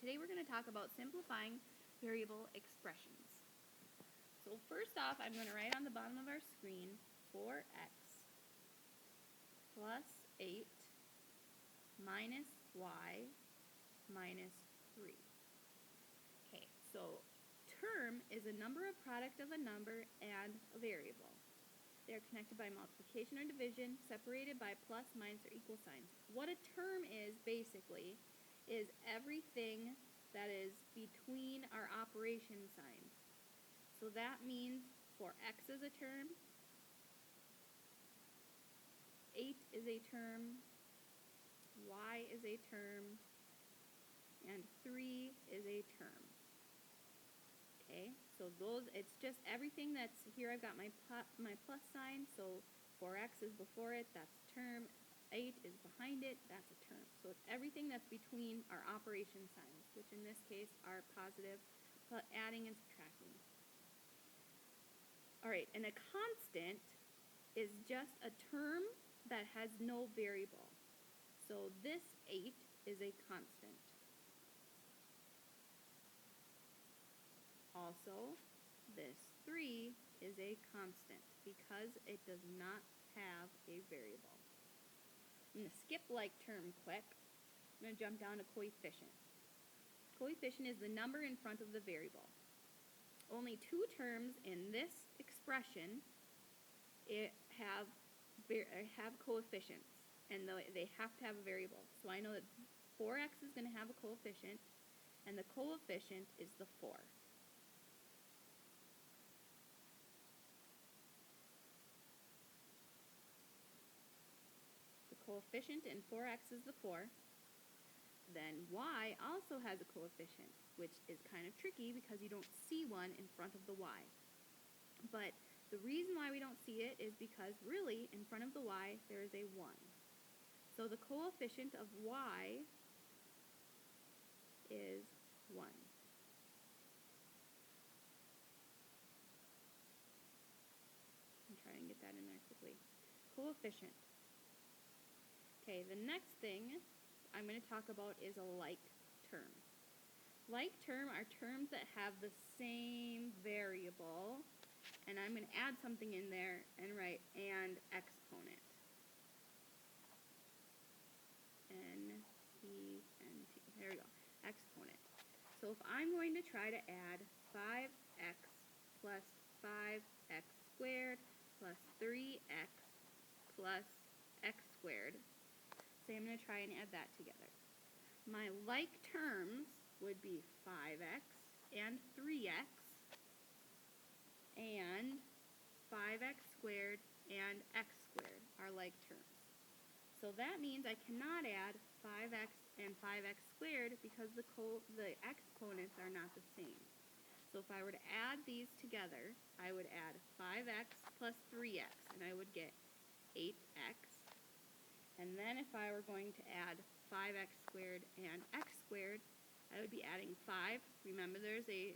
today we're going to talk about simplifying variable expressions. So first off, I'm going to write on the bottom of our screen 4x plus 8 minus y minus 3. Okay, so term is a number of product of a number and a variable. They're connected by multiplication or division, separated by plus, minus, or equal signs. What a term is, basically, is everything that is between our operation signs. So that means for x is a term, 8 is a term, y is a term, and 3 is a term. Okay, so it's just everything that's here. I've got my plus sign, so 4x is before it, that's a term. 8 is behind it, that's a term. So it's everything that's between our operation signs, which in this case are positive, adding and subtracting. All right, and a constant is just a term that has no variable. So this 8 is a constant. Also, this 3 is a constant because it does not have a variable. I'm going to skip like term quick. I'm going to jump down to coefficient. Coefficient is the number in front of the variable. Only two terms in this expression have coefficients, and they have to have a variable. So I know that 4x is going to have a coefficient, and the coefficient is the 4. The coefficient in 4x is the 4. Then y also has a coefficient, which is kind of tricky because you don't see one in front of the y. But the reason why we don't see it is because really in front of the y there is a 1. So the coefficient of y is 1. I'm trying to get that in there quickly. Coefficient. Okay, the next thing I'm going to talk about is a like term. Like term are terms that have the same variable, and I'm going to add something in there and write and exponent. N-E-N-T. There we go. Exponent. So if I'm going to try to add 5x plus 5x squared plus 3x plus x squared, say I'm going to try and add that together. My like terms would be 5x and 3x and 5x squared and x squared are like terms. So that means I cannot add 5x and 5x squared because the exponents are not the same. So if I were to add these together, I would add 5x plus 3x, and I would get 8x. And then if I were going to add 5x squared and x squared, I would be adding 5. Remember, there's a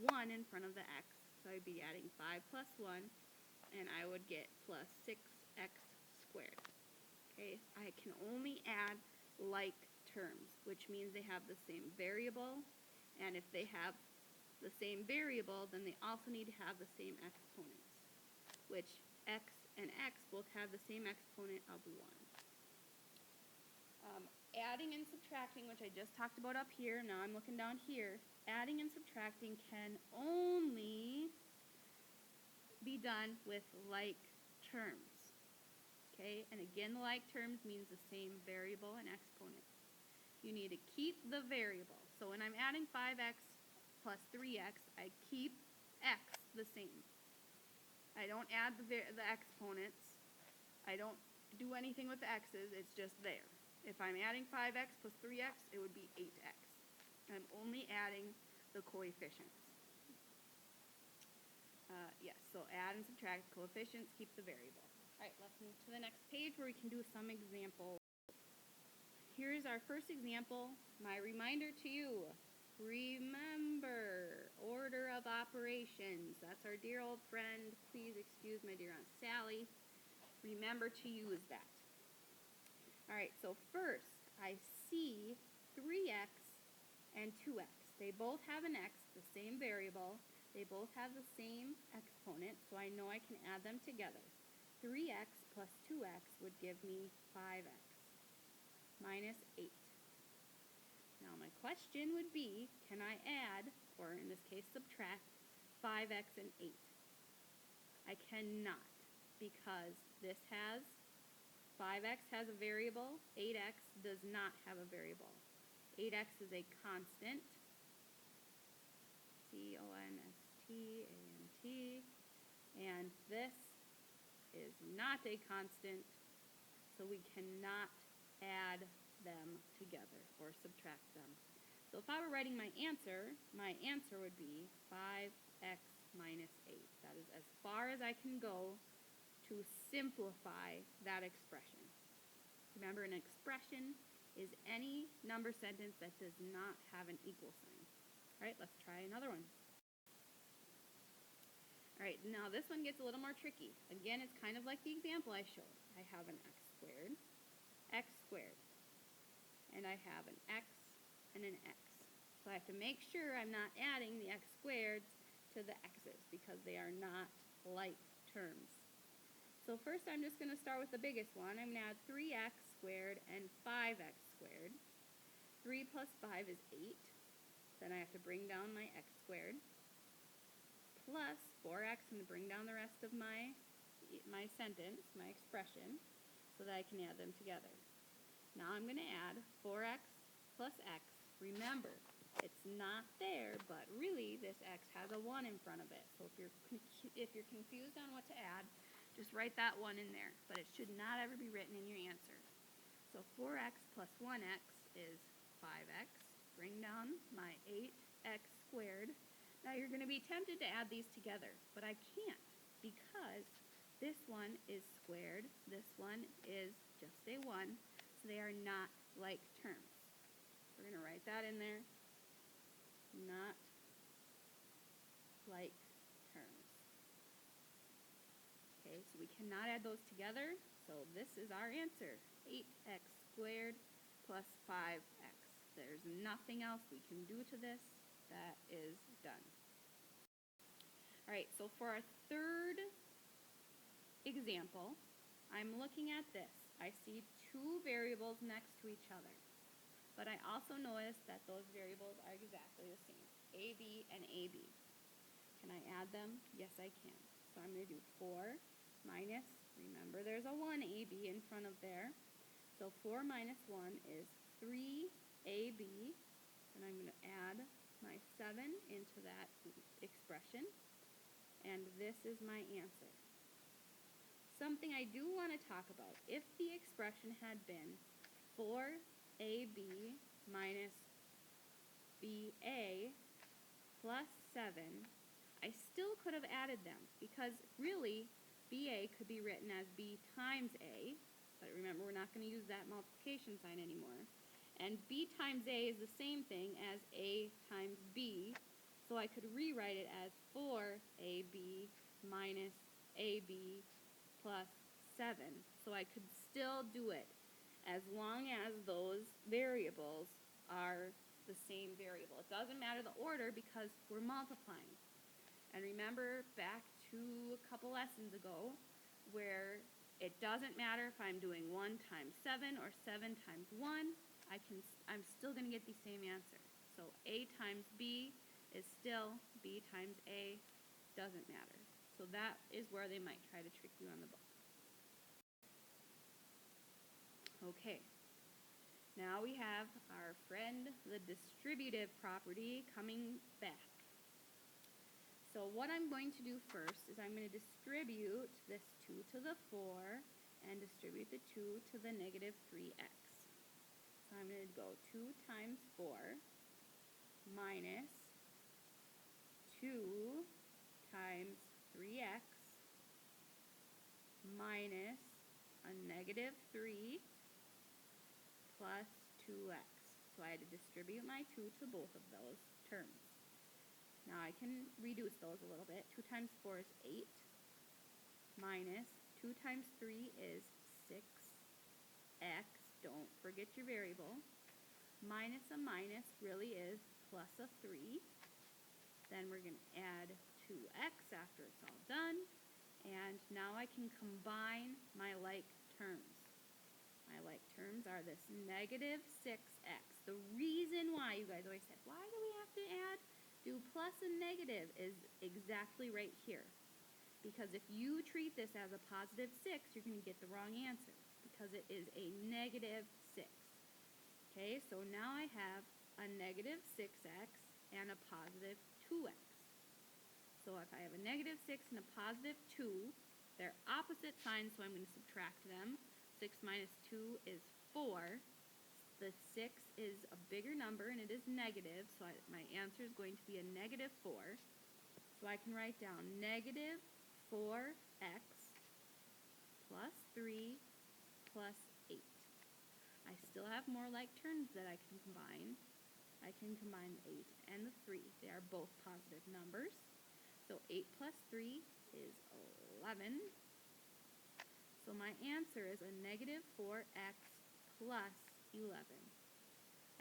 1 in front of the x, so I would be adding 5 plus 1, and I would get plus 6x squared. Okay, I can only add like terms, which means they have the same variable, and if they have the same variable, then they also need to have the same exponents, which x and x both have the same exponent of 1. Adding and subtracting, which I just talked about up here, now I'm looking down here, adding and subtracting can only be done with like terms. Okay, and again, the like terms means the same variable and exponent. You need to keep the variable. So when I'm adding 5x plus 3x, I keep x the same. I don't add the exponents. I don't do anything with the x's, it's just there. If I'm adding 5x plus 3x, it would be 8x. I'm only adding the coefficients. Yes, so add and subtract coefficients, keep the variable. All right, let's move to the next page where we can do some examples. Here's our first example. My reminder to you, remember order of operations. That's our dear old friend. Please excuse my dear Aunt Sally. Remember to use that. All right, so first I see 3x and 2x. They both have an x, the same variable. They both have the same exponent, so I know I can add them together. 3x plus 2x would give me 5x minus 8. Now my question would be, can I add, or in this case subtract, 5x and 8? I cannot, because this has, 5x has a variable, 8x does not have a variable. 8x is a constant, C-O-N-S-T-A-N-T, and this is not a constant, so we cannot add them together or subtract them. So if I were writing my answer would be 5x minus 8. That is as far as I can go to simplify that expression. Remember, an expression is any number sentence that does not have an equal sign. All right, let's try another one. All right, now this one gets a little more tricky. Again, it's kind of like the example I showed. I have an x squared, and I have an x and an x. So I have to make sure I'm not adding the x squareds to the x's because they are not like terms. So first I'm just going to start with the biggest one. I'm going to add 3x squared and 5x squared. 3 plus 5 is 8. Then I have to bring down my x squared. Plus 4x, I'm going to bring down the rest of my sentence, my expression, so that I can add them together. Now I'm going to add 4x plus x. Remember, it's not there, but really this x has a 1 in front of it. So if you're confused on what to add, just write that 1 in there. But it should not ever be written in your answer. So 4x plus 1x is 5x. Bring down my 8x squared. Now you're going to be tempted to add these together, but I can't because this one is squared, this one is just a 1, so they are not like terms. We're going to write that in there. Not like terms. Okay, so we cannot add those together, so this is our answer. 8x squared plus 5x. There's nothing else we can do to this. That is done. All right, so for our third example, I'm looking at this. I see two variables next to each other, but I also notice that those variables are exactly the same, AB and AB. Can I add them? Yes, I can. So I'm going to do 4 minus, remember there's a 1AB in front of there, so 4 minus 1 is 3AB, and I'm going to add my 7 into that expression, and this is my answer. Something I do want to talk about, if the expression had been 4AB minus BA plus 7, I still could have added them, because really BA could be written as B times A, but remember we're not going to use that multiplication sign anymore. And B times A is the same thing as A times B, so I could rewrite it as 4AB minus AB plus 7. So I could still do it as long as those variables are the same variable. It doesn't matter the order because we're multiplying. And remember back to a couple lessons ago where it doesn't matter if I'm doing 1 times 7 or 7 times 1, I'm still going to get the same answer. So A times B is still B times A, doesn't matter. So that is where they might try to trick you on the book. Okay, now we have our friend, the distributive property, coming back. So what I'm going to do first is I'm going to distribute this 2 to the 4 and distribute the 2 to the negative 3x. So I'm going to go 2 times 4 minus 2 times 3x minus a negative 3 plus 2x. So I had to distribute my 2 to both of those terms. Now I can reduce those a little bit. 2 times 4 is 8 minus 2 times 3 is 6x. Don't forget your variable. minus a minus really is plus a 3. Then we're going to add 2x after it's all done. And now I can combine my like terms. My like terms are this negative 6x. The reason why you guys always said, why do we have to do plus and negative is exactly right here. Because if you treat this as a positive 6, you're going to get the wrong answer because it is a negative 6. Okay, so now I have a negative 6x and a positive 2x. So if I have a negative 6 and a positive 2, they're opposite signs, so I'm going to subtract them. 6 minus 2 is 4. The 6 is a bigger number, and it is negative, so my answer is going to be a negative 4. So I can write down negative 4x plus 3 plus 8. I still have more like terms that I can combine. I can combine the 8 and the 3. They are both positive numbers. So 8 plus 3 is 11. So my answer is a negative 4x plus 11.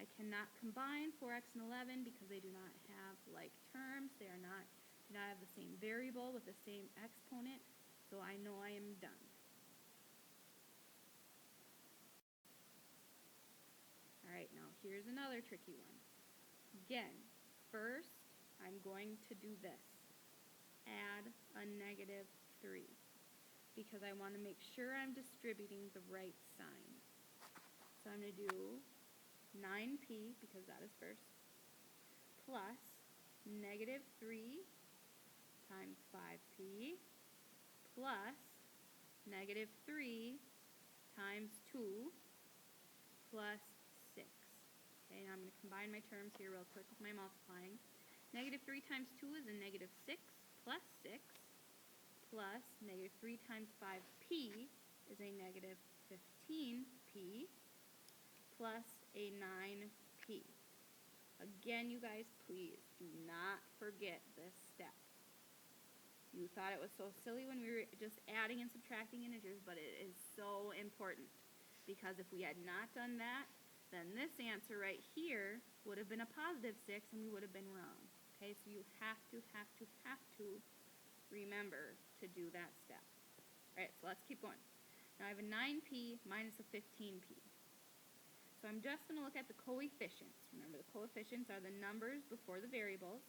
I cannot combine 4x and 11 because they do not have like terms. They do not have the same variable with the same exponent. So I know I am done. Alright, now here's another tricky one. Again, first I'm going to do this. Add a negative 3. Because I want to make sure I'm distributing the right sign. So I'm going to do 9p, because that is first, plus negative 3 times 5p, plus negative 3 times 2, plus 6. Okay, now I'm going to combine my terms here real quick with my multiplying. Negative 3 times 2 is a negative 6 plus 6. Plus negative 3 times 5p is a negative 15p plus a 9p. Again, you guys, please do not forget this step. You thought it was so silly when we were just adding and subtracting integers, but it is so important. Because if we had not done that, then this answer right here would have been a positive 6 and we would have been wrong. Okay, so you have to remember to do that step. Alright, so let's keep going. Now I have a 9p minus a 15p. So I'm just going to look at the coefficients. Remember, the coefficients are the numbers before the variables.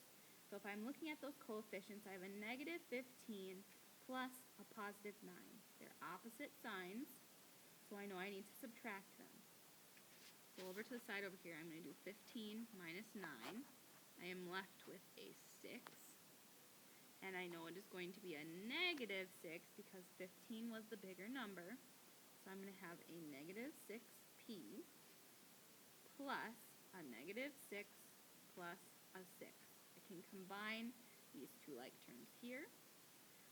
So if I'm looking at those coefficients, I have a negative 15 plus a positive 9. They're opposite signs, so I know I need to subtract them. So over to the side over here, I'm going to do 15 minus 9. I am left with a 6. And I know it is going to be a negative 6 because 15 was the bigger number. So I'm going to have a negative 6p plus a negative 6 plus a 6. I can combine these two like terms here.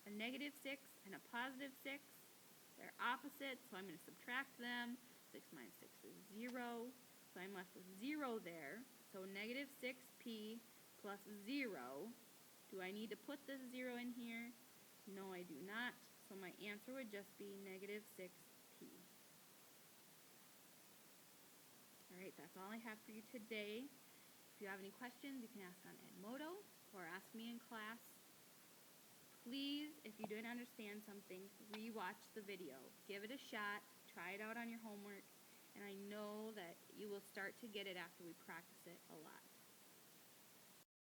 A negative 6 and a positive 6, they're opposite, so I'm going to subtract them. 6 minus 6 is 0, so I'm left with 0 there. So negative 6p plus 0. Do I need to put this 0 in here? No, I do not. So my answer would just be negative 6p. Alright, that's all I have for you today. If you have any questions, you can ask on Edmodo or ask me in class. Please, if you didn't understand something, re-watch the video. Give it a shot. Try it out on your homework. And I know that you will start to get it after we practice it a lot.